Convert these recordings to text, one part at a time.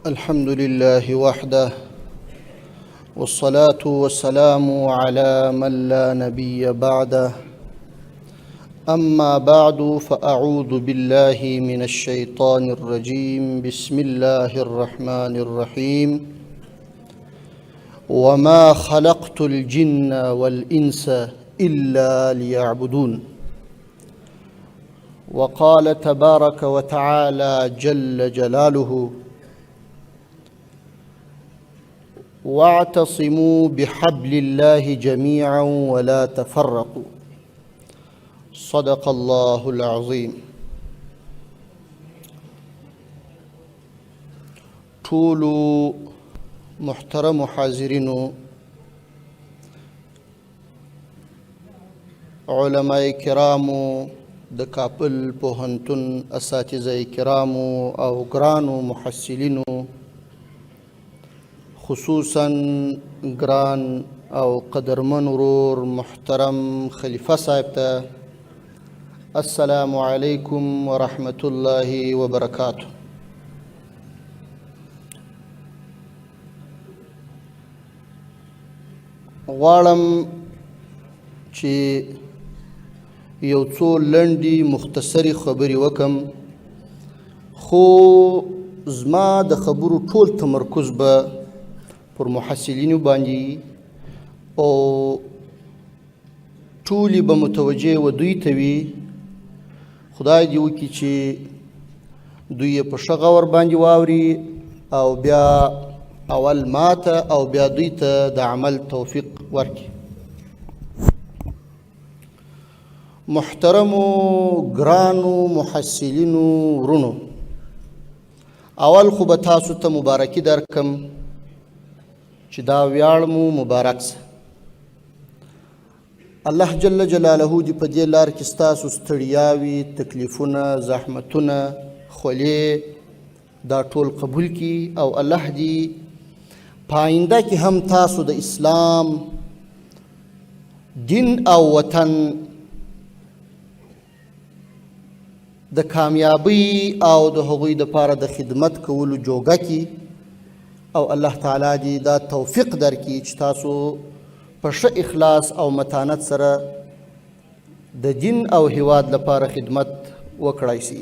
الحمد لله وحده والصلاة والسلام على من لا نبي بعده أما بعد فأعوذ بالله من الشيطان الرجيم بسم الله الرحمن الرحيم وما خلقت الجن والإنس إلا ليعبدون وقال تبارك وتعالى جل جلاله واعتصموا بحبل الله جميعا ولا تفرقوا صدق الله العظيم. ټول محترم حاضرینو، علماء کرامو، د کابل پوهنتون اساتذه کرامو او ګرانو محصلینو، خصوصاً ګران او قدرمن ورور محترم خلیفه صاحب ته السلام علیکم ورحمة الله وبرکاته. غواړم چې یو څو لنډې مختصرې خبرې وکم، خو زما د خبرو ټول تمرکز به پر محصلینو باندې او ټولې به متوجه و دوی ته وي. خدای دې وکړي چې دوی یې په ښه غور باندې واوري او بیا اول ماته او بیا دوی ته د عمل توفیق ورکړي. محترمو ګرانو محصلینو ورونو، اول خو به تاسو ته مبارکي درکم چې دا ویاړ مو مبارک سه. الله جل جلاله دې په دې لار کې ستاسو ستړیاوې، تکلیفونه، زحمتونه، خولې دا ټول قبول کړي او الله دې په آینده کې هم تاسو د اسلام دین او وطن د کامیابی او د هغوی دپاره د خدمت کولو جوګه کړي او الله تعالی دې دا توفیق درکړي چې تاسو په ښه اخلاص او متانت سره د دین او هیواد لپاره خدمت وکړای شي.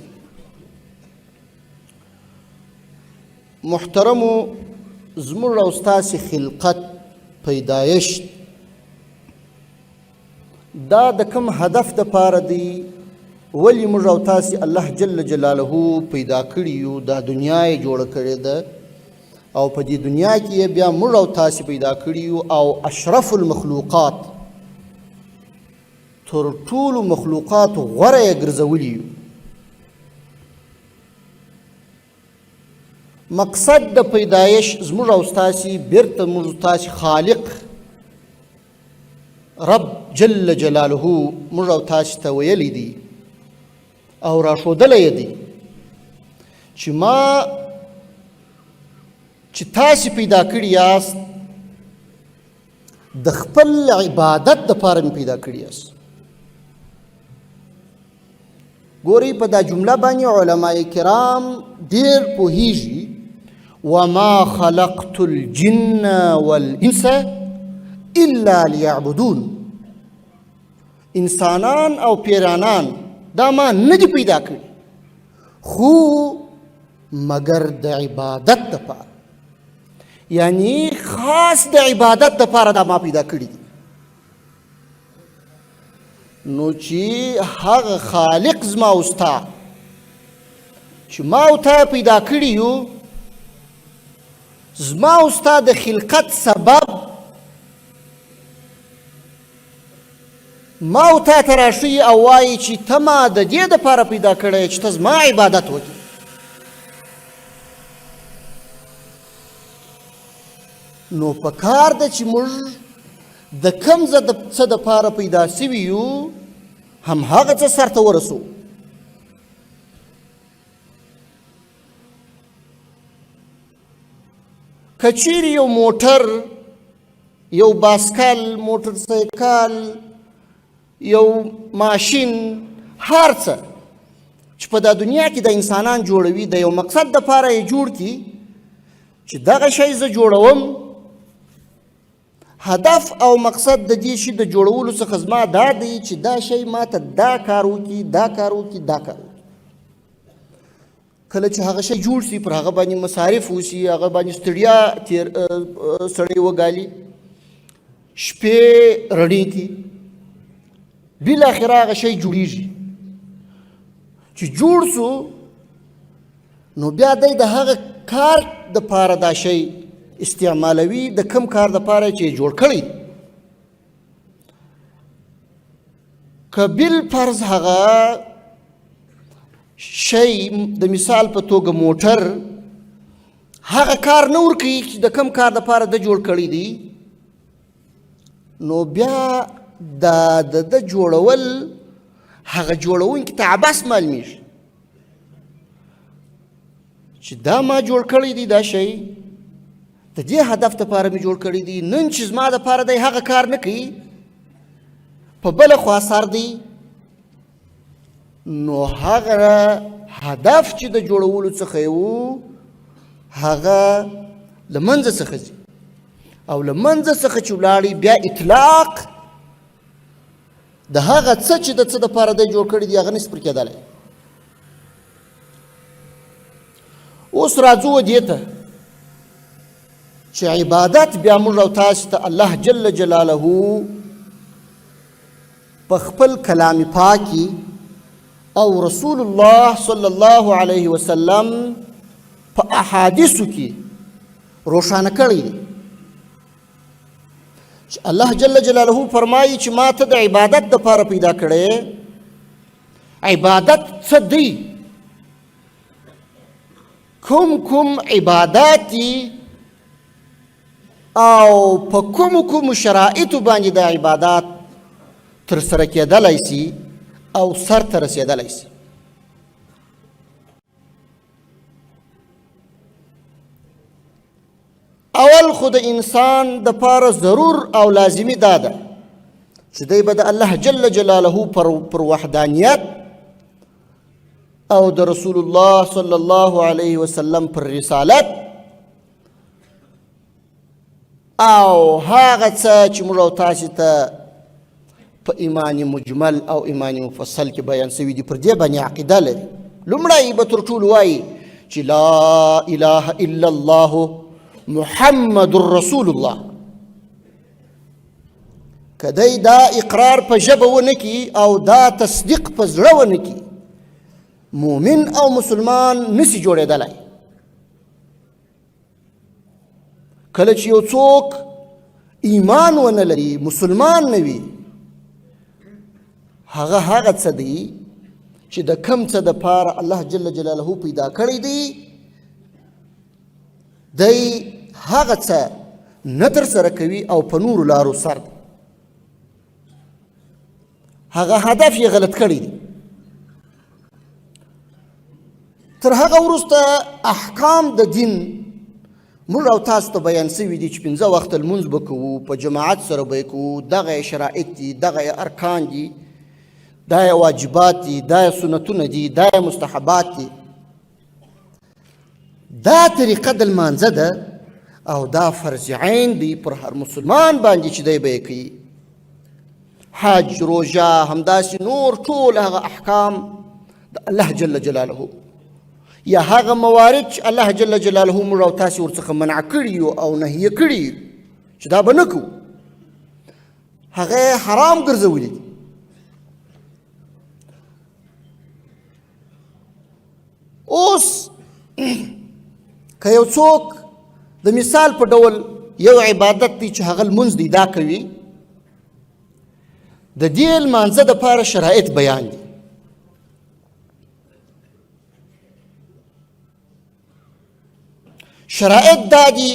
محترمو، زموږ او ستاسې خلقت، پیدایش دا د کوم هدف دپاره دی؟ ولې موږ او تاسې الله جل جلاله پیدا کړي یو؟ دا دنیا یې جوړه کړې ده او په دې دنیا کې بیا موږ او تاسې پیدا کړي یو او اشرف المخلوقات، تر ټولو مخلوقاتو غوره یې ګرځولي یو. مقصد د پیدایش زموږ او ستاسې بیرته موږ تاسې خالق رب جل جلاله موږ او تاسې ته ویلی دی او راښودلی یې دی چې ما چې تاسې پیدا کړي یاست د خپل عبادت دپاره مې پیدا کړي یاست. ګورئ، په دا جمله باندې علماء کرام ډېر پوهیږي. وما خلقت الجن والانس الا لیعبدون. انسانان او پیرانان دا ما نه دي پیدا کړي خو مگر د عبادت دپاره، یعنی خاص د عبادت دپاره دا ما پیدا کړي دي. نو چې هغه خالق زما او ستا چې ما او تا پیدا کړي یو، زما او ستا د خلقت سبب ما او تا ته راشي او وایي چې ته ما د دې دپاره پیدا کړی چې ته زما عبادت وکړې. نو په کار ده چې موږ د کوم څه دپاره پیدا سوي یو همهغه څه سرته ورسو. که چیرې یو موټر، یو باسکل، موټر سایکل، یو ماشین، هر څه چې په دا دنیا کې د انسانان جوړوي د یو مقصد دپاره یې جوړ کړي چې دغه شی زه جوړوم، هدف او مقصد د دې شي د جوړولو څخه زما دا دی چې دا شی ماته دا کار وکړي، دا کار وکړي، دا کار وکړي. کله چې هغه شی جوړ شي، پر هغه باندې مصارف وشي، هغه باندې ستړیا سړی وګالي، شپې رڼې کړي، بالاخره هغه شی جوړیږي. چې جوړ شو نو بیا دی د هغه کار دپاره دا شی استعمالوي، د کم کار دپاره چې جوړ کړی. که بالفرض هغه شی د مثال په توګه موټر هغه کار نه ورکوي چې د کم کار دپاره د جوړ کړی دی، نو بیا د جوړول هغه جوړونکي ته عبث معلومیږي چې دا ما جوړ کړی دی، دا شی د دې هدف دپاره مې جوړ کړی دی، نن چې زما دپاره دی هغه کار نه کوي، په بله خوا سر دی، نو هغه هدف چې د جوړولو څخه یې و هغه له منځه څخه ځي، او له منځه څخه چې ولاړی بیا اطلاق د هغه څه چې د څه دپاره دی جوړ کړی دی هغه نسي پر کېدلی. اوس راځو دې ته چې عبادت بیا موږ او تاسو ته الله جل جلاله په خپل کلام پاک او رسول الله صلی الله علیه وسلم په احادیثو کې روښانه کړی دی چې الله جل جلاله فرمایي چې ما ته د عبادت دپاره پیدا کړی. عبادت څه دی؟ کوم عبادات دي او په کوم شرایطو باندې د عبادات ترسره کېدلی سي او سر ته رسېدلی سي. اول خو د انسان دپاره ضرور او لازمي دا ده چې دی به د الله جل جلاله پر وحدانیت او د رسول الله صلی الله علیه وسلم پر رسالت او هغه څه چې موږ او تاسو ته په ایمان مجمل او ایمان مفصل کې بیان شوي دي پر دې باندې عقیده لري. لومړی به تر ټولو وایي چې لا اله الا الله محمد رسول الله. که دی دا اقرار په ژبه ونه کړي او دا تصدیق په زړه ونه کړي، مؤمن او مسلمان نسی جوړېدلی. کله چې یو څوک ایمان ونه لري، مسلمان نه وي، هغه څه دی چې د کم څه دپاره الله جل جلاله پیدا کړی دی، دی هغه څه نه ترسره کوي او په نورو لارو سر دی. هغه هدف یې غلط کړی دی. تر هغه وروسته احکام د دین موږ او تاسو ته بیان شوي دي چې 5 وخته لمونځ به کوو، په جماعت سره به یې کوو، دغه یې شرایط دي، دغه یې ارکان دي، دا یې واجبات دي، دا یې سنتونه دي، دا یې مستحبات دي. دا طریقه د لمانځه ده او دا فرض عین دی پر هر مسلمان باندې چې دی به یې کوي. حج، روژه، همداسې نور ټول هغه احکام د الله جل جلاله یا هغه موارد چې الله جل جلاله موږ او تاسې ورڅخه منع کړي یو او نهیه کړي چې دا به نه کوو، هغه حرام ګرځولي دي. اوس که یو څوک د مثال په ډول یو عبادت دی چې هغه لمونځ دی دا کوي، د دې لمانځه دپاره شرایط بیان دي. شرایط دا دي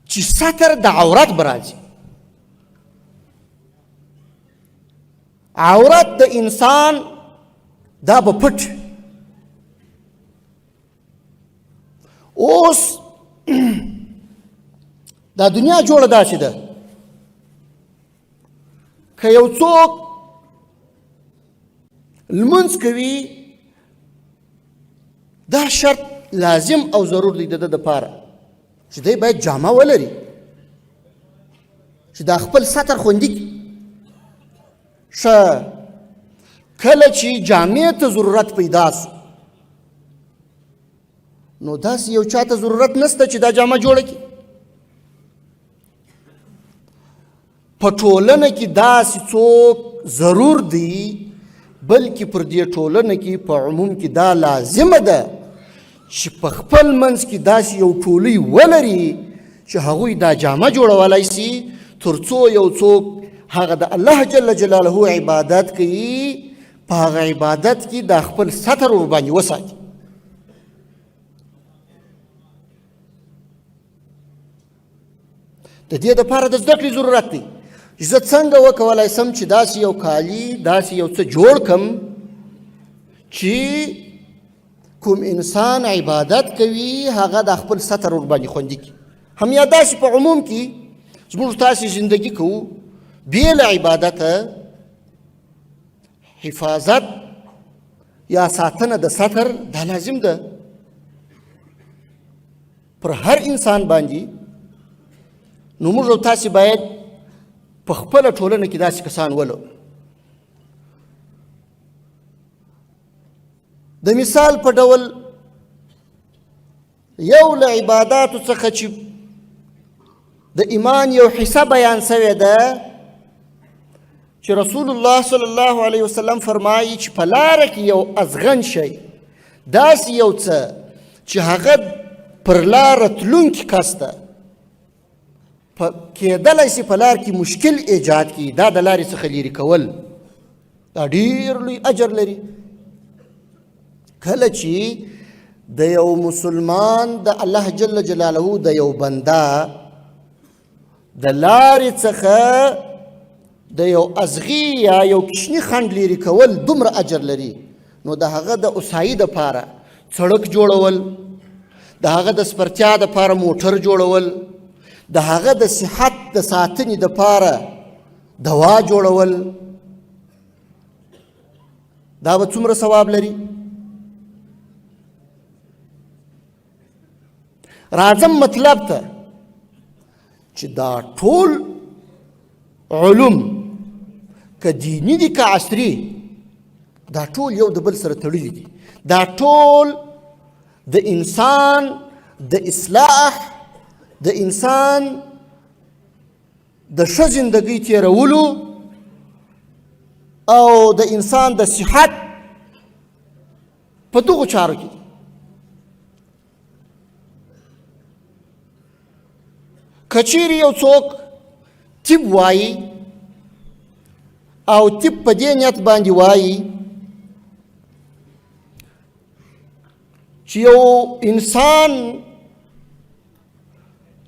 چې ستر د عورت به راځي. عورت د انسان دا به پټ. اوس دا دنیا جوړه داسې ده، که یو څوک لمونځ کوي دا شرط لازم او ضرور دی د ده دپاره چې دی باید جامه ولري چې دا خپل سطر خوندي کړي. ښه کله چې جامې ته ضرورت پیدا سو نو داسې یو چا ته ضرورت نشته چې دا جامه جوړه کړي. په ټولنه کې داسې څوک ضرور دی بلکې پر دې ټولنه کې په عموم کې دا لازمه ده چې په خپل منځ کې داسې یو ټولۍ ولري چې هغوی دا جامه جوړولی سي تر څو یو څوک هغه د الله جل جلاله عبادت کوي په هغه عبادت کې دا خپل سطر ورباندې وساتي. د دې دپاره د زده کړې ضرورت دی چې زه څنګه وکولی سم چې داسې یو کالي داسې یو څه جوړ کړم چې کوم انسان عبادت کوي هغه د خپل سطر ورباندې خوندي کړي. هم یا داسې په عموم کې زموږ تاسې زندگی کوو بې له عبادته حفاظت یا ساتنه د سطر دا لازم ده پر هر انسان باندې. نو موږ او تاسې باید په خپله ټولنه کې داسې کسان ولرو. د مثال په ډول یو له عباداتو څخه چې د ایمان یو حصه بیان شوې ده چې رسول الله صلی الله علیه وسلم فرمایي چې په لاره کې یو ازغن شی داسې یو څه چې هغه پر لاره تلونکي کس ته کېدلی سي په لار کې مشکل ایجاد کړي دا د لارې څخه لرې کول دا ډېر لوی اجر لري. کله چې د یو مسلمان د الله جل جلاله د یو بنده د لارې څخه د یو ازغي یا یو کوچني خنډ لرې کول دومره اجر لري نو د هغه د اوسایي دپاره سړک جوړول د هغه د سپرتیا دپاره موټر جوړول د هغه د صحت د ساتنې دپاره دوا جوړول دا به څومره ثواب لري. راځم مطلب ته چې دا ټول علوم که دیني دي که عصري دا ټول یو د بل سره تړلي دي. دا ټول د انسان د اصلاح د انسان د ښه زندګۍ تیرولو او د انسان د صحت په دغو چارو کې دي. که چیرې یو څوک طب وایي او طب په دې نیت باندې وایي چې یو انسان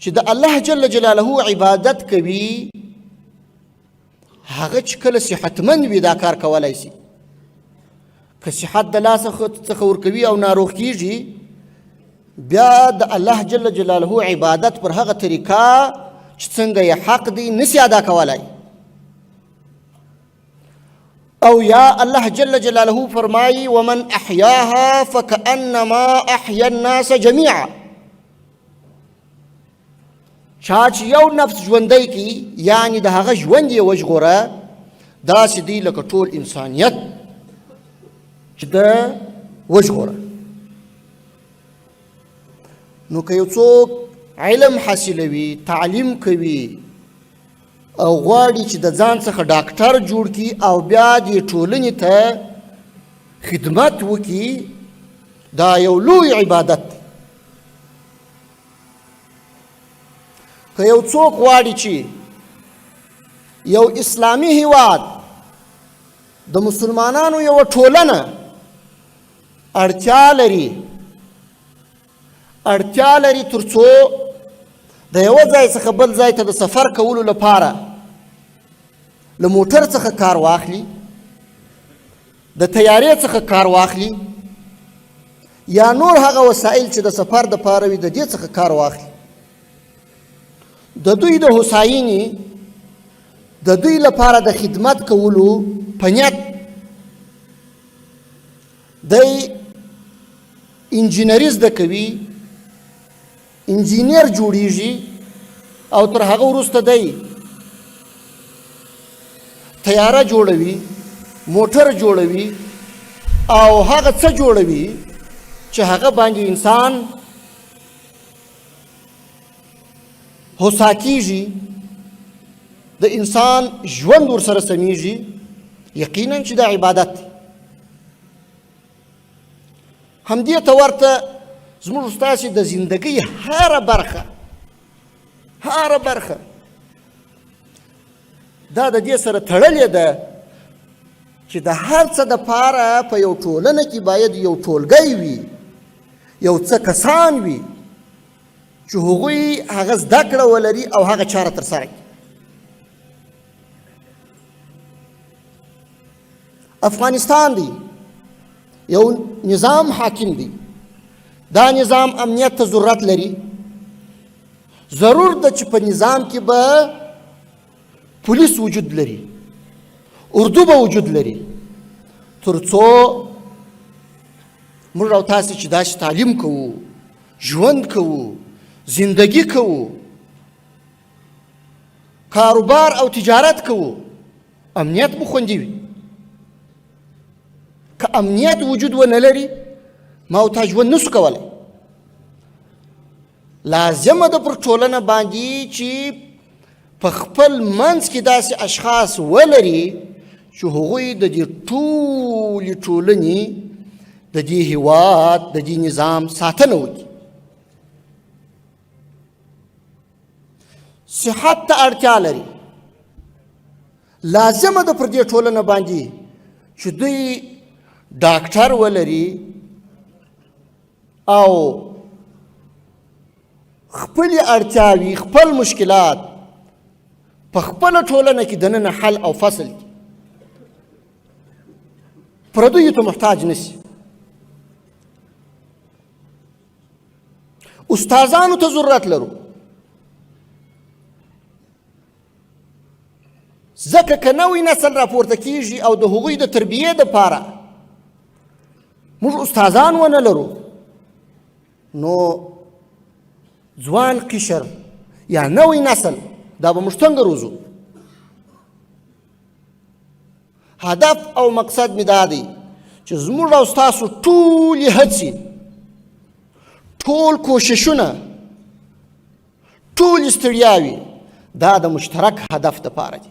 چې د الله جل جلاله عبادت کوي هغه چې کله صحتمند وي دا کار کولی سي. که صحت د لاسه څخه ورکوي او ناروغ کیږي بیا د الله جل جلاله عبادت پر هغه طریقه چې څنګه یې حق دی نسي ادا کولی. او یا الله جل جلاله فرمایي ومن احیاها فکأنما احیا الناس جمیعا چا چې یو نفس ژوندی کی یعنی د هغه ژوند یې وژغوره داسې دی لکه ټول انسانیت چې ده وژغوره. نو که یو څوک علم حاصلوي تعلیم کوي او غواړي چې د ځان څخه ډاکټر جوړ کړي او بیا دې ټولنې ته خدمت وکړي دا یو لوی عبادت دی. که یو څوک غواړي چې یو اسلامي هیواد د مسلمانانو یو ټولنه اړتیا لري تر څو د یو ځای څخه بل ځای ته د سفر کولو لپاره له موټر څخه کار واخلي د طیارې څخه کار واخلي یا نور هغه وسایل چې د سفر دپاره وي د دې څخه کار واخلي. د دوی د هوساینې د دوی لپاره د خدمت کولو په نیت دی انجینری زده کوي، انجینر جوړیږي، او تر هغه وروسته دی طیاره جوړوي، موټر جوړوي، او هغه څه جوړوي چې هغه باندې انسان هوسا کیږي، د انسان ژوند ورسره سمیږي، یقینا چې دا عبادت دی. همدې ته ورته زموږ ستاسې د زندګۍ هره برخه دا د دې سره تړلې ده چې د هر څه دپاره په یو ټولنه کې باید یو ټولګی وي، یو څه کسان وي چې هغوی هغه زده کړه ولري او هغه چاره ترسره کړي. افغانستان دی یو نظام حاکم دی، دا نظام امنیت ته ضرورت لري، ضرور ده چې په نظام کې به پولیس وجود لري، اردو به وجود لري، تر څو موږ او تاسې چې داسې تعلیم کوو، ژوند کوو، زندگی کوو، کاروبار او تجارت کوو، امنیت به خوندي وي. که امنیت وجود ونه لري ما او تا ژوند نسو کولی. لازمه ده پر ټولنه باندې چې په خپل منځ کې داسې اشخاص ولري چې هغوی د دې ټولې ټولنې، د دې هیواد، د دې نظام ساتنه وکړي. صحت ته اړتیا لري، لازمه ده پر دې ټولنه باندې چې دوی ډاکټر ولري او خپلې اړتیاوې، خپل مشکلات په خپله ټولنه کې دننه حل او فصل کړي، پردیو ته محتاج نشي. استادانو ته ضرورت لرو، ځکه که نوی نسل راپورته کیږي او د هغوی د تربیې دپاره موږ استادان ونه لرو، نو ځوان قشر یا نوی نسل دا به موږ څنګه روزو؟ هدف او مقصد مې دا دی چې زموږ او ستاسو ټولې هڅې، ټول کوششونه، ټول ستړیاوې دا د مشترک هدف دپاره دي.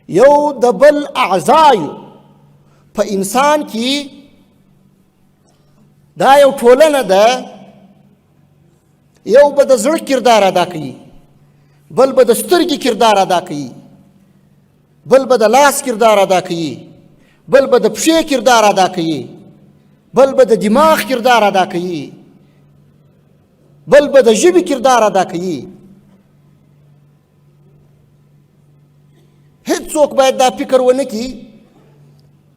یو د بل اعضایو په انسان کې دا یو ټولنه ده، یو به د زړه کردار ادا کوي، بل به د سترګې کردار ادا کوي، بل به د لاس کردار ادا کوي، بل به د پښې کردار ادا کوي، بل به د دماغ کردار ادا کوي، بل به د ژبې کردار ادا کوي. هیڅوک باید دا فکر ونه کړي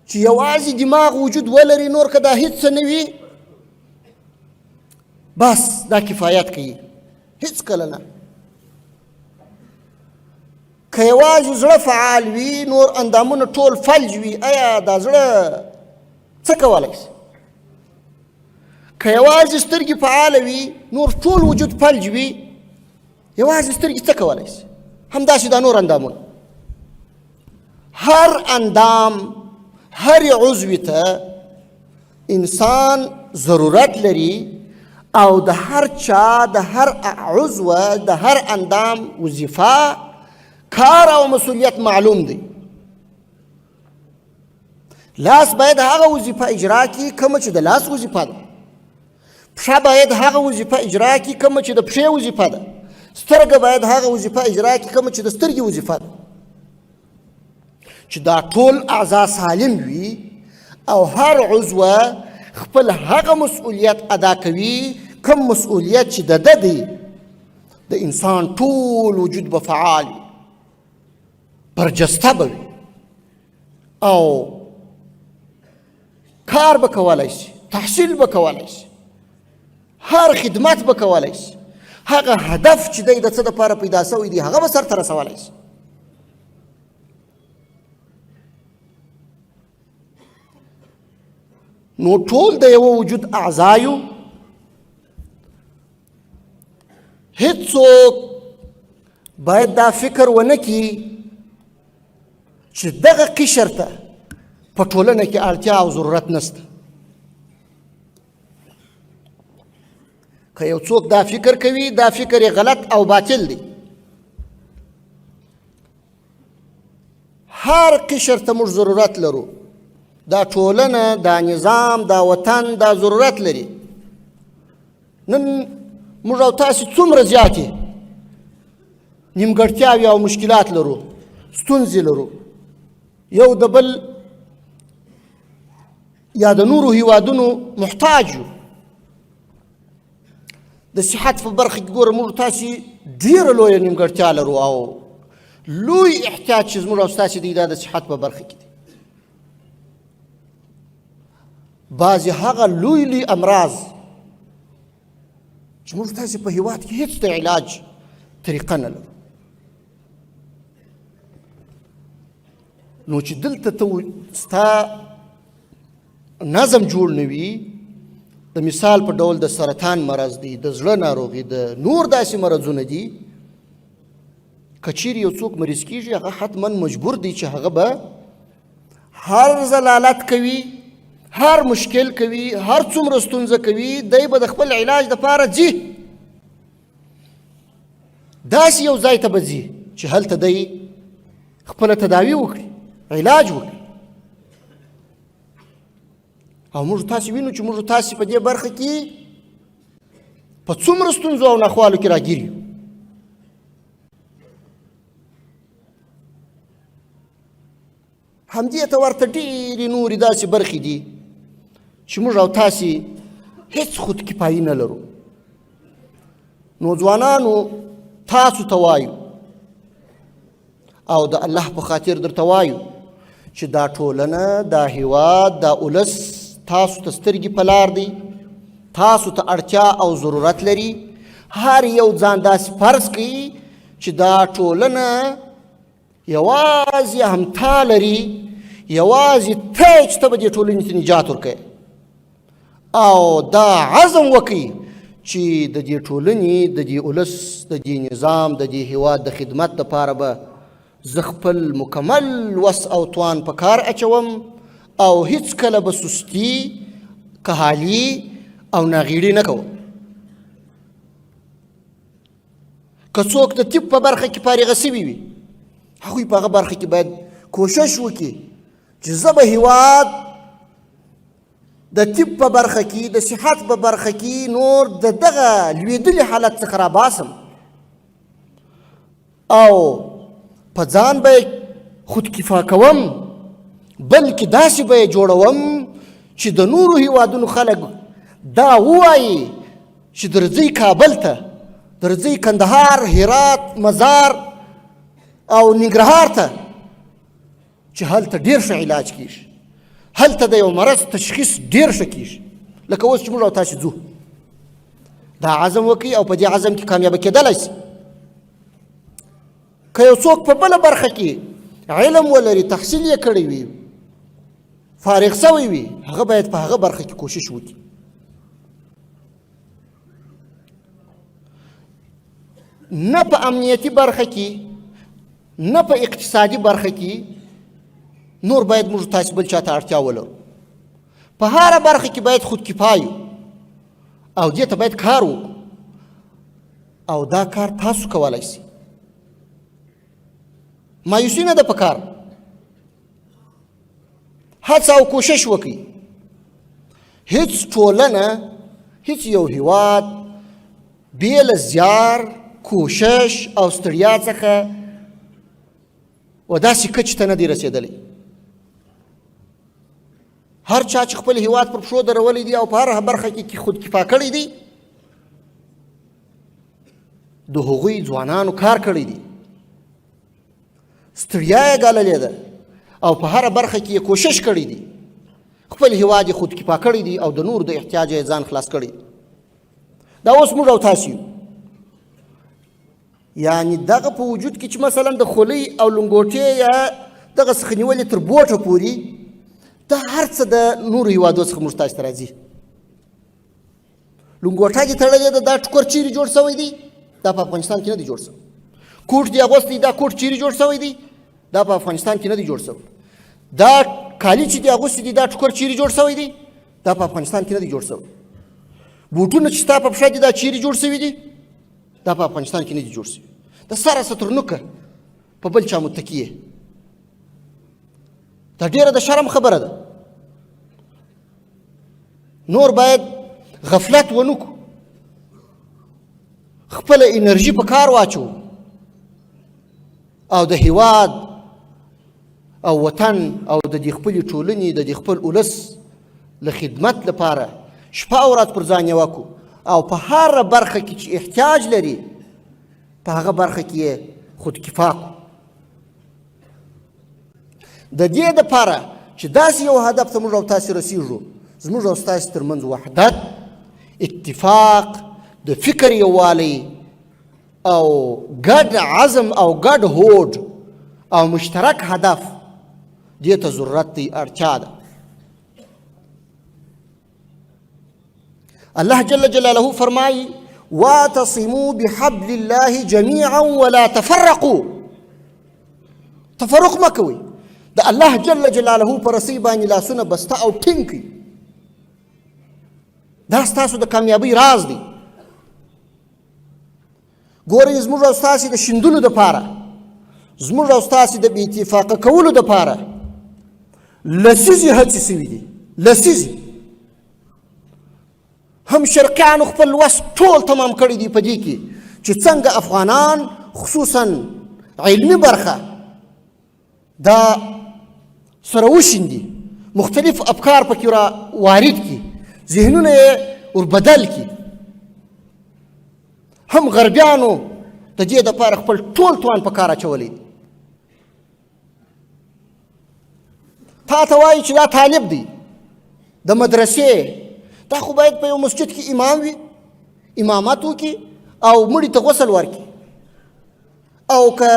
چې یوازې دماغ وجود ولري، نور که دا هیڅ څه نه وي بس دا کفایت کوي. هیڅ کله نه. که یوازې زړه فعال وي، نور اندامونه ټول فلج وي، آیا دا زړه څه کولی شي؟ که یوازې سترګې فعاله وي، نور ټول وجود فلج وي، یوازې سترګې څه کولی شي؟ همداسې دا نور اندامونه. هر اندام، هر عضو ته انسان ضرورت لري، او د هر چا، د هر عضو، د هر اندام وظیفه، کار او مسؤلیت معلوم دی. لاس باید هغه وظیفه اجرا کړي کومه چې د لاس وظیفه ده، پښه باید هغه وظیفه اجرا کړي کومه چې د پښې وظیفه ده، سترګه باید هغه وظیفه اجرا کړي کومه چې د سترګې وظیفه ده. چې دا ټول اعضا سالم وي او هر عضو خپل هغه مسؤلیت ادا کوي کوم مسؤلیت چې د ده دی، د انسان ټول وجود به فعال وي، برجسته به وي، او کار به کولی شي، تحصیل به کولی شي، هر خدمت به کولی شي، هغه هدف چې دی د څه دپاره پیدا شوی دی هغه به سرته رسولی شي. نو ټول د یو وجود اعضایو هیڅوک باید دا فکر ونه کړي چې دغه قشر ته په ټولنه کې اړتیا او ضرورت نشته. که یو څوک دا فکر کوي دا فکر یې غلط او باطل دی. هر قشر ته موږ ضرورت لرو. دا ټولنه، دا نظام، دا وطن دا ضرورت لري. نن موږ او تاسې څومره زیاتې نیمګړتیاوې او مشکلات لرو، ستونزې لرو، یو د بل یا د نورو هیوادونو محتاج یو. د صحت په برخه کې ګوره موږ تاسې ډېره لویه نیمګړتیا لرو او لوی احتیاج چې زموږ او ستاسې دی دا د صحت په برخه کې دی. بعضې هغه لوی لوی امراض چې موږ تاسې په هیواد کې هېڅ د علاج طریقه نه لرو. نو چې دلته ته ستا نظم جوړ نه وي، د مثال په ډول د سرطان مرض دی، د زړه ناروغي، د نور داسې مرضونه دي، که چیرې یو څوک مریض کېږي هغه حتما مجبور دی چې هغه به هر ضلالت کوي، هر مشکل کوي، هر څومره ستونزه کوي، دی به د خپل علاج دپاره ځي. داسې یو ځای ته به ځي چې هلته دی خپله تداوي وکړي، علاج وکړي. او موږ تاسې وینو چې موږ تاسې په دې برخه کې په څومره ستونزو او ناخوالو کې راګیر یو. همدې ته ورته ډېرې نورې داسې برخې دي چې موږ او تاسې هېڅ خودکفایي نه لرو. نو ځوانانو تاسو ته وایو او د الله په خاطر درته وایو چې دا ټولنه، دا هیواد، دا اولس تاسو ته سترګې په لار دی، تاسو ته اړتیا او ضرورت لري. هر یو ځان داسې فرض کوي چې دا ټولنه یوازې همتا لري، یوازې ته چې ته به دې ټولنې ته نجات ورکوې، او دا عزم وکړي چې د دې ټولنې، د دې اولس، د دې نظام، د دې هیواد د خدمت دپاره به زه خپل مکمل وس او توان په کار اچوم او هیڅ کله به سستي، کهالي او ناغیړي نه کوم. که څوک د طب په برخه کې فارغه سوي وي، هغوی په هغه برخه کې باید کوشش وکړي چې زه به هیواد د طب په برخه کې، د صحت په برخه کې نور د دغه لوېدلي حالت څخه راباسم او په ځان به خودکفا کوم، بلکې داسې به یې جوړوم چې د نورو هیوادونو خلک دا ووایي چې درځئ کابل ته، درځئ کندهار، هرات، مزار او ننګرهار ته چې هلته ډېر ښه علاج کېږي، هلته د یو مرض تشخیص ډېر ښه کېږي. لکه اوس چې موږ او تاسې ځو، دا عزم وکړي او په دې عزم کې کامیابه کېدلی شي. که یو څوک په بله برخه کې علم ولري، تحصیل یې کړی وي، فارغ شوی وي، هغه باید په هغه برخه کې کوشش وکړي. نه په امنیتي برخه کې، نه په اقتصادي برخه کې نور باید موږ تاسې بل چا ته اړتیا ولرو. په هره برخه کې باید خودکفا یو او دې ته باید کار وکړو او دا کار تاسو کولی شئ. مایوسي نه ده په کار، هڅه او کوشش وکړي. هیڅ ټولنه، هیڅ یو هیواد بې له زیار، کوشش او ستړیا څخه و داسې کچې ته نه دی رسېدلی. هر چا چې خپل هیواد پر پښو درولی دی او په هره برخه کې خودکفا کړی دی، د هغوی ځوانانو کار کړی دی، ستړیا یې ګاللې ده او په هره برخه کې یې کوشش کړی دی، خپل هیواد یې خودکفا کړی دی او د نور د احتیاج یې ځان خلاص کړی. دا اوس موږ او تاسې یو. یعنې دغه په وجود کې چې مثلا د خولۍ او لنګوټې یا دغه څخه نیولې تر بوټه پورې دا هر څه د نورو هیوادو څخه موږ تاسو ته راځي. لنګوټه دې تړلې ده، دا ټوکر چیرې جوړ شوی دی؟ دا په افغانستان کې نه دی جوړ شوی. کوټ دې اغوستی، دا کوټ چیرې جوړ شوی دی؟ دا په افغانستان کې نه دی جوړ شوی. دا کالي چې دې اغوستی دي، دا ټوکر چیرې جوړ شوی دی؟ دا په افغانستان کې نه دی جوړ شوی. بوټونه چې ستا په پښه دي، دا چیرې جوړ شوي دي؟ دا په افغانستان کې نه دي جوړ شوي. د سره سترنوکه په بل چا متکي یې، دا ډېره د شرم خبره ده. نور باید غفلت ونه کړو، خپله انرژي په کار واچوو او د هیواد او وطن او د دې خپلې ټولنې د دې خپل ولس له خدمت لپاره شپه او ورځ پر ځان یوه کړو او په هره برخه کې چې احتیاج لري په هغه برخه کې یې خودکفا کړو. د دې دپاره چې داسې یو هدف ته موږ او تاسې رسیږو، زموږ او ستاسې ترمنځ وحدت، اتفاق، د فکر یووالی او ګډ عزم او ګډ هوډ او مشترک هدف دې ته ضرورت دی، اړتیا ده. الله جل جلاله فرمایي واعتصموا بحبل الله جميعا ولا تفرقوا. تفرق مه کوئ. د الله جل جلاله په رسۍ باندې لاسونه بسته او ټینګ کړئ. دا ستاسو د کامیابۍ راز دی. ګورئ، زموږ او ستاسې د شیندلو دپاره، زموږ او ستاسې د بې اتفاقه کولو دپاره لسیزې هڅې سوي دي. لسیزې هم شرقیانو خپل وس ټول تمام کړی دی په دې کې چې څنګه افغانان خصوصا علمي برخه دا سره وشیندي، مختلف افکار پکې را وارد کړي، ذهنونه یې وربدل کړي. هم غربیانو د دې دپاره خپل ټول توان په کار اچولی دی. تا ته وایي چې دا طالب دی د مدرسې، دا خو باید په یو مسجد کې امام وي، امامت وکړي او مړي ته غسل ورکړي، او که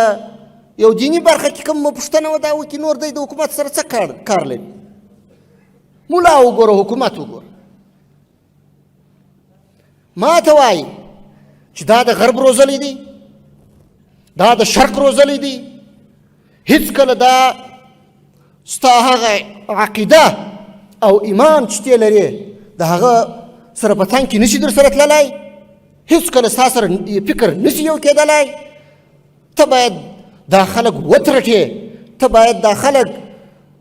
یو دینی برخه کې کوم پوښتنه ودا وکړي، نور دی د حکومت سره څه کار لري؟ ملا وګوره، حکومت وګوره. ما ته وایي چې دا د غرب روزلی دی، دا د شرق روزلی دی. هیڅکله دا ستا هغه عقیده او ایمان چې ته لرې د هغه سره په تنګ کې نشي در سره تللی، هیڅکله ستا سره فکر نشي یو کېدلی. ته باید دا خلک وترټې، ته باید دا خلک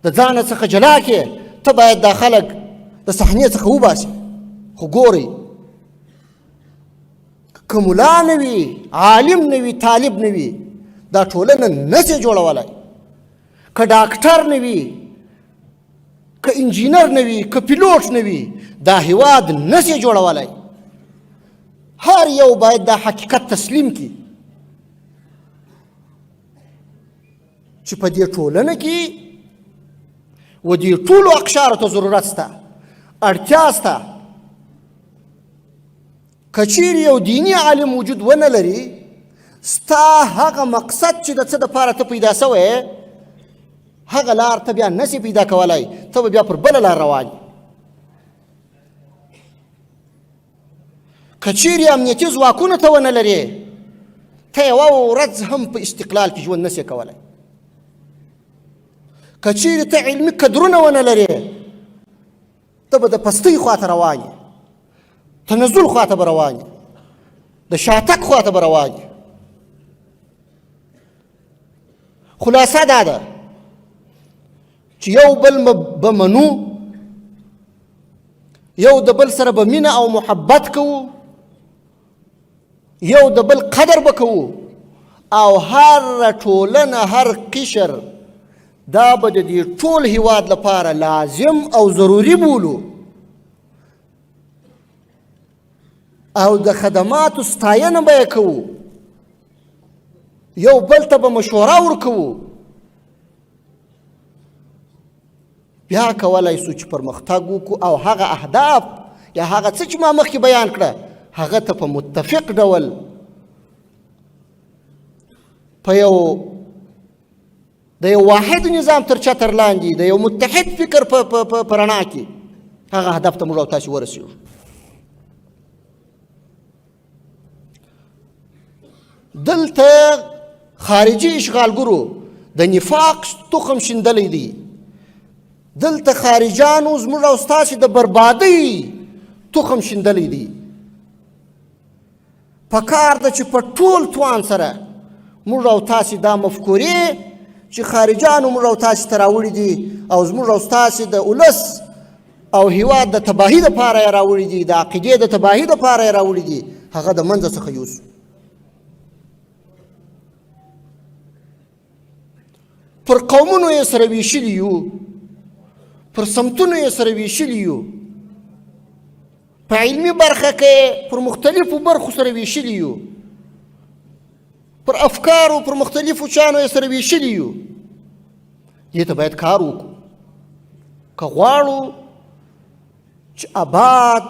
د ځانه څخه جلا کړې، ته باید دا خلک د صحنې څخه وباسې. خو ګورئ، که ملا نه وي، عالم نه وي، طالب نه وي، دا ټولنه نشي جوړولی. که ډاکټر نه وي، که انجینر نه وي، که پیلوټ نه وي، دا هیواد نشي جوړولی. هر یو باید دا حقیقت تسلیم کړي چې په دې ټولنه کې و دې ټولو اقشارو ته ضرورت شته، اړتیا شته. که چیرې یو دیني عالم وجود ونه لري، ستا هغه مقصد چې د څه دپاره ته پیدا شوی، هغه لار ته بیا نشي پیدا کولی، ته به بیا پر بله لار روان یې. که چیرې امنیتي ځواکونه ته ونه لرې، ته یوه ورځ هم په استقلال کې ژوند نشي کولی. که چیرې ته علمي کدرونه ونه لرې، ته به د پستۍ خواته روان یې، تنزل خواته به روان یې، د شاتګ خواته به روان یې. خلاصه دا ده چې یو بل به منو، یو د بل سره به مینه او محبت کوو، یو د بل قدر به کوو، او هر ټولنه، هر قشر دا به د دې ټول هیواد لپاره لازم او ضروري بولو، او د خدماتو ستاینه به یې کوو، یو بل ته به مشوره ورکوو. بیا کولی سو چې پرمختګ وکړو او هغه اهداف یا هغه څه چې ما مخکې بیان کړه، هغه ته په متفق ډول په یو د یو واحد نظام تر چتر لاندې د یو متحد فکر په رڼا کې هغه هدف ته موږ او تاسې ورسېږو. دلته خارجي اشغالګرو د نفاق تخم شیندلی دی. دلته خارجانو زموږ او ستاسې د بربادۍ تخم شیندلی دی. پکار ده چې په ټول توان سره موږ او تاسې دا مفکورې چې خارجانو موږ او تاسې ته راوړي دي او زموږ او ستاسې د ولس او هیواد د تباهي دپاره یې راوړي دي، د عقیدې د تباهي دپاره یې راوړي دي، هغه د منځه څخه یوسو. پر قومونو یې سره ویشلي یو، پر سمتونو یې سره ویشلي یو، په علمي برخه کې پر مختلفو برخو سره ویشلي یو، پر افکارو پر مختلفو چانو یې سره ویشلي یو. دې ته باید کار وکړو که غواړو چې آباد،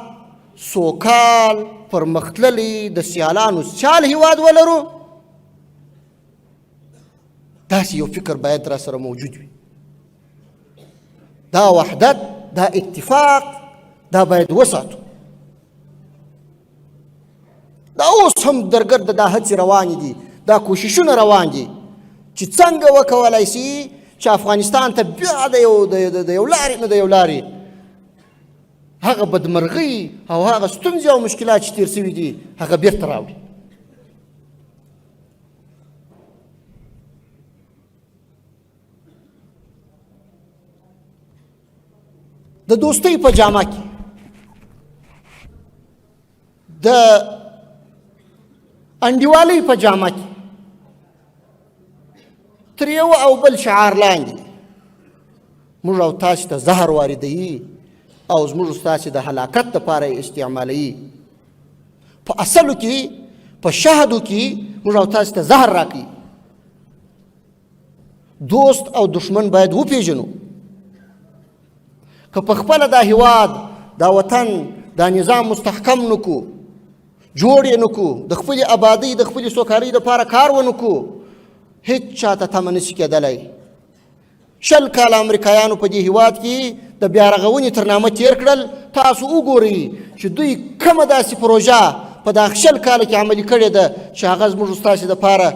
سوکال، پرمختللی د سیالانو سیال هیواد ولرو. داسې یو فکر باید را سره موجود وي. دا وحدت، دا اتفاق، دا باید وساتو. دا اوس هم درګرد دا هڅې روانې دي، دا کوششونه روان دي چې څنګه وکولای شي چې افغانستان ته بیا د یو لارې نه د یو لارې هغه بدمرغۍ او هغه ستونزې او مشکلات چې تیر سوي دي هغه بیرته راوړي. د دوستۍ په جامه کې د انډیوالۍ په جامه کې تر یو او بل شعار لاندې موږ او تاسې ته زهر واردوي او زموږ ستاسې د هلاکت دپاره یې استعمالوي. په اصلو کې په شهدو کې موږ او تاسې ته زهر راکوي. دوست او دشمن باید وپېژنو. که په خپله دا هیواد، دا وطن، دا نظام مستحکم نکو، جوړ یې نکو، د خپلې آبادۍ د خپلې سوکالۍ دپاره کار ونکو، هیڅ چاته تمه نشي کېدلی. 20 کاله امریکایانو په دې هیواد کې د بیارغونې تر نامه تیر کړل. تاسو وګورئ چې دوی کومه داسې پروژه په دغه 20 کاله کې عملي کړې ده چې هغه زموږ ستاسې دپاره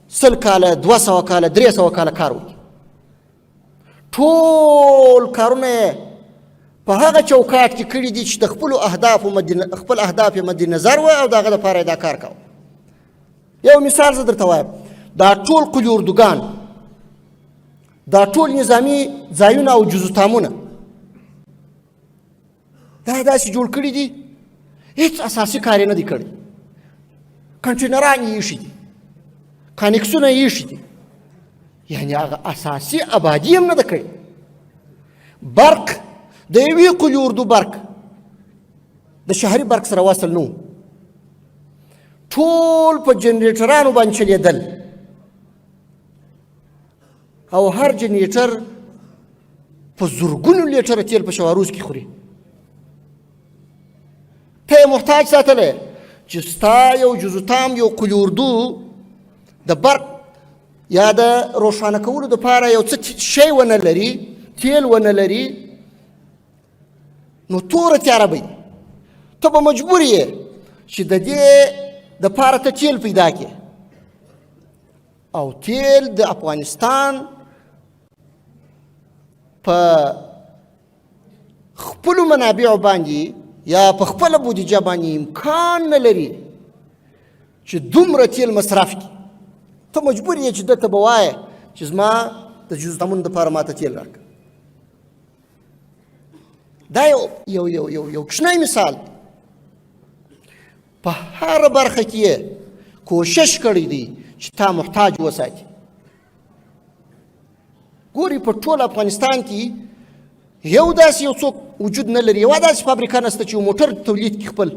100 کاله، 200 کاله، 300 کاله کار وکړي. ټول کارونه په هغه چوکاټ کې کړي دي چې د خپل اهداف مد نظر و او دغه دپاره یې دا کار کوه. یو مثال زه درته وایم. دا ټول قلي اردوګان، دا ټول نظامي ځایونه او جزوتامونه دا داسې جوړ کړي دي هیڅ اساسي کار یې نه دی کړی. کنټینران یې ایښي دي، کانکسونه یې ایښي دي، یعنې هغه اساسي آبادي هم نه ده کړې. برق د یوې قلي اردو برق د شهري برق سره وصل نه و، ټول په جنریټرانو باندې چلېدل او هر جنریټر په زرګونو لیټره تیل په شواروز کې خوري. ته یې محتاج ساتلی چې ستا یو جزوتام، یو قلي اردو د برق یا د روښانه کولو دپاره یو څه شی ونه لري، تیل ونه لري، نو توره تیاره به ته به مجبور یې چې د دې دپاره ته تیل پیدا کړې. او تیل د افغانستان په خپلو منابعو باندې یا په خپله بودیجه باندې امکان نه لري چې دومره تیل مصرف کړي. ته مجبور یې چې دته به وایې چې زما د جزوتامونو دپاره ماته تیل راکړه. دا یو کوچنی مثال. په هره برخه کې یې کوشش کړی دی چې تا محتاج وساتي. ګوري په ټول افغانستان کې یو داسې یو څوک وجود نه لري، یوه داسې فابریکه نشته چې یو موټر تولید کړي خپل.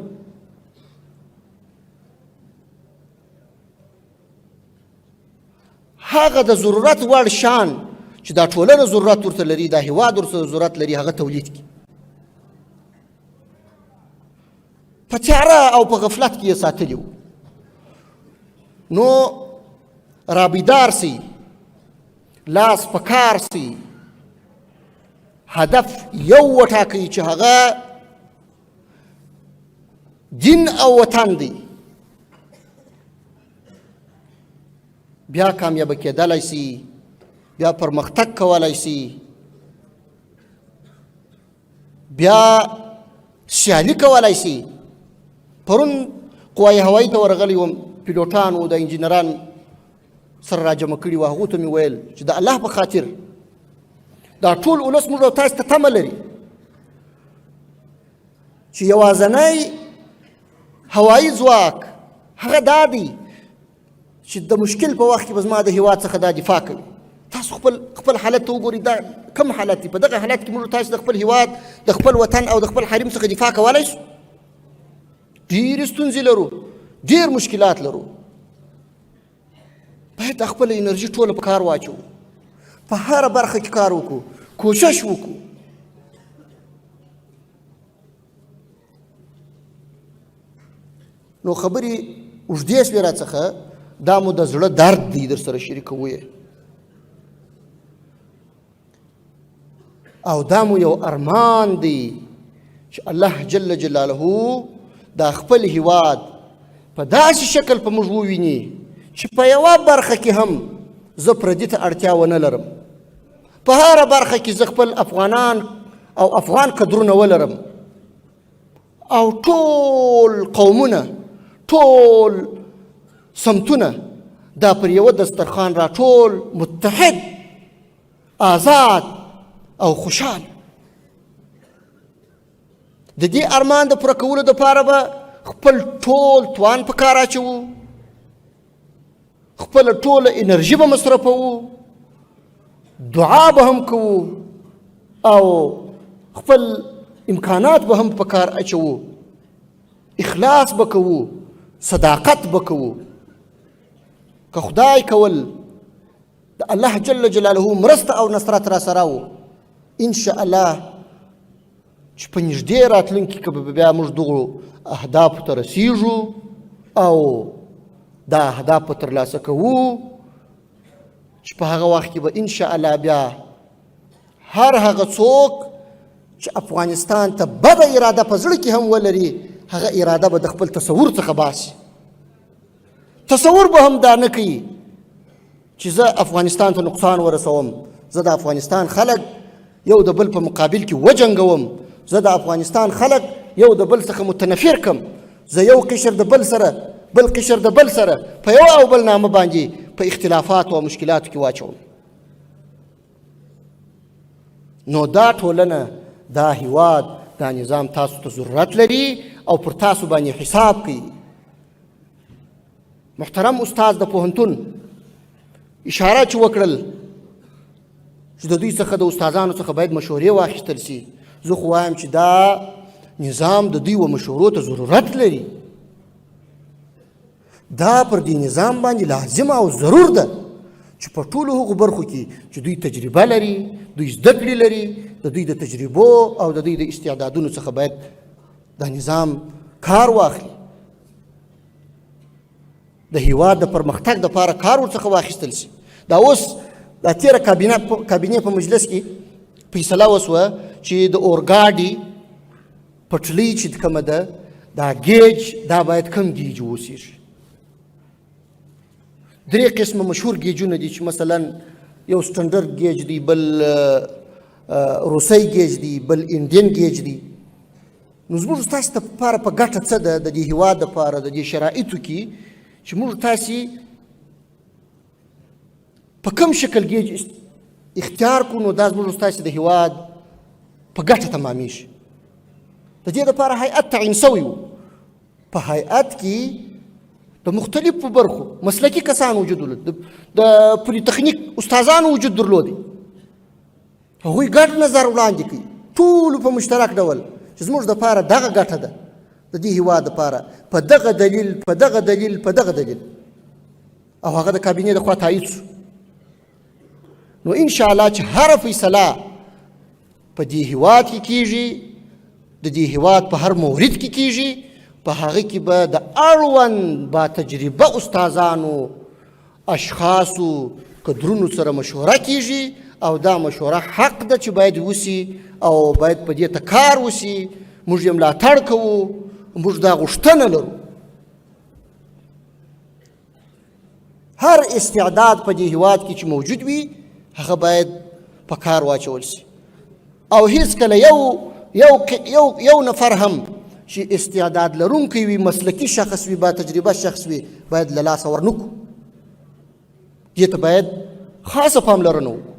هغه د ضرورت وړ شان چې دا ټولنه ضرورت ورته لري، دا هیواد ورته ضرورت لري، هغه تولید کړي. په تیاره او په غفلت کې یې ساتلي وو. نو رابیدار سي، لاس په کار سي، هدف یو وټاکئ چې هغه دین او وطن دی، بیا کامیابه کېدلی سي، بیا پرمختګ کولی سي، بیا سیالي کولی سي. پرون قوای هوایي ته ورغلی وم، پیلوټانو د انجینران سره راجمع کړي وو، هغو ته مې ویل چې د الله په خاطر دا ټول ولس موږ او تاسو ته تمه لري چې یوازنی هوایي ځواک هغه دا دی چې د مشکل په وخت کې به زما د هېواد څخه دا دفاع کوي. تاسو خپل حالت ته وګورئ، دا کم حالت دی؟ په دغه حالت کې موږ تاسو د خپل هېواد، د خپل وطن او د خپل حریم څخه دفاع کولی شو؟ ډېرې ستونزې لرو، ډېر مشکلات لرو. باید د خپله انرژي ټوله په کار واچو، په هره برخه کې کار وکړو، کوشش وکړو. نو خبرې اوږدې شوې راڅخه، دا مو د زړه درد دی در سره شریکوو یې، او دا مو یو ارمان دی چې الله جل جلاله دا خپل هیواد په داسې شکل په موږ وویني چې په یوه برخه کې هم زه پردي ته اړتیا ونه لرم، په هره برخه کې زه خپل افغانان او افغان قدرونه ولرم، او ټول قومونه، ټول سمتونه دا پر یوه دسترخوان را ټول متحد، آزاد او خوشحال. د دې ارمان د پوره کولو دپاره به خپل ټول توان په کار اچوو، خپله ټوله انرژي به مصرفوو، دعا به هم کوو، او خپل امکانات به هم په کار اچوو، اخلاص به کوو، صداقت به کوو. که خدای کول د الله جل جلاله مرسته او نصرت را سره و، انشاءالله چې په نږدې راتلونکي کې به بیا موږ دغو اهدافو ته رسیږو او دا اهداف به ترلاسه کوو چې په هغه وخت کې به انشاءالله بیا هر هغه څوک چې افغانستان ته بده اراده په زړه کې هم ولري، هغه اراده به د خپل تصور څخه باسي. تصور به هم دا نه کوي چې زه افغانستان ته نقصان ورسوم، زه د افغانستان خلک یو د بل په مقابل کې وجنګوم، زه د افغانستان خلک یو د بل څخه متنفر کم، زه یو قشر د بل سره، بل قشر د بل سره په یو او بل نامه باندې په اختلافاتو او مشکلاتو کې واچوم. نو دا ټولنه، دا هیواد، دا نظام تاسو ته ضرورت لري او پر تاسو باندې حساب کوي. محترم استاد د پوهنتون اشاره چې وکړل چې د دوی څخه، د استادانو څخه باید مشورې واخیستل سي، زه خو وایم چې دا نظام د دوی و مشورو ته ضرورت لري. دا پر دې نظام باندې لازم او ضرور ده چې په ټولو هغو برخو کې چې دوی تجربه لري، دوی زده کړې لري، د دوی د تجربو او د دوی د استعدادونو څخه باید دا نظام کار واخلي، د هیواد د پرمختګ دپاره کار ورڅخه واخیستل سي. دا اوس دا تېره کابینې په مجلس کې فیصله وسوه چې د اورګاډي پټلۍ چې کومه ده، دا ګیج، دا باید کم ګیج واوسېږي. درې قسمه مشهور ګیجونه دي چې مثلا یو سټنډرډ ګیج دی، بل روسی ګیج دی، بل انډین ګیج دی. نو زموږ تاسو ته لپاره په ګټه څه ده د دې هیواد دپاره د دې شرایطو کې چې موږ تاسې په کوم شکل ګیج اختیار کړو، نو دا زموږ تاسې د هیواد په ګټه تمامیږي. د دې دپاره هیئت تعین سوی و. په هیئت کې د مختلفو برخو مسلکي کسان وجود درلود، د پولیتخنیک استادانو وجود درلود. هغوی ګډ نظر وړاندې کوي ټولو په مشترک ډول چې زموږ دپاره دغه ګټه ده د دې هیواد دپاره، په دغه دلیل، په دغه دلیل، په دغه دلیل، او هغه د کابینې د خوا تایید شو. نو انشاءالله چې هره فیصله په دې هیواد کې کیږي، د دې هیواد په هر مورد کې کیږي، په هغه کې به د اړوند با تجربه استادانو، اشخاصو، که درونو سره مشوره کیږي او دا مشوره حق ده چې باید وسي او باید په دې ته کار وسي، موږ یې ملاتړ کوو، موږ دا غوښتنه لرو. هر استعداد په دې هیواد کې چې موجود وي هغه باید په کار واچول سي او هیڅکله یو نفر هم چې استعداد لرونکی وي، مسلکي شخص وي، با تجربه شخص وي، باید له لاسه ورنکو. دې ته باید خاصه پاملرنه وکړو.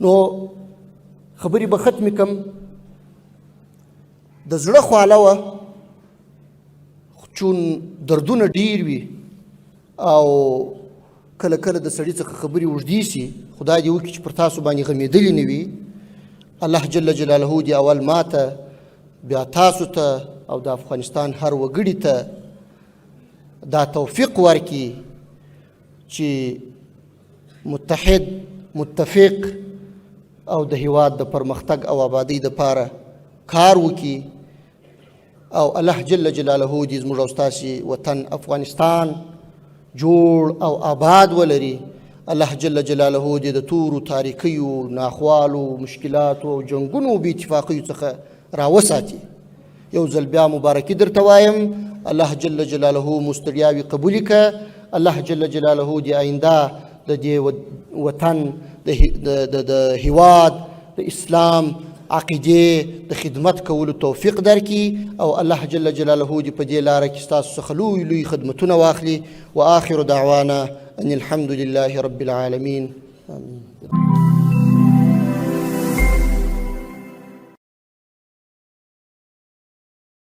نو خبرې به ختمې کړم. د زړه خواله وه، چون دردونه ډیر وي او کله کله د سړي څخه خبرې اوږدې سي، خدای دې وکړي چې پر تاسو باندې غمېدلې نه وي. الله جل جلاله دې اول ماته بیا تاسو ته او د افغانستان هر وګړي ته دا توفیق ورکړي چې متحد، متفق او د هیواد د پرمختګ او آبادۍ دپاره کار وکړي او الله جل جلاله دې زموږ او ستاسې وطن افغانستان جوړ او آباد ولري. الله جل جلاله دې د تورو تاریکیو، ناخوالو، مشکلاتو او جنګونو او بې اتفاقیو څخه راوساتي. یو ځل بیا مبارکي درته وایم، الله جل جلاله مستریاوي قبول کړه. الله جل جلاله دې آینده د دې وطن د هیواد د اسلام عقیدې د خدمت کولو توفیق درکړي او الله جل جلاله دې په دې لاره کې ستاسو څخه لوی لوی خدمتونه واخلي. وآخر دعوانا ان الحمد لله رب العالمين. آمين.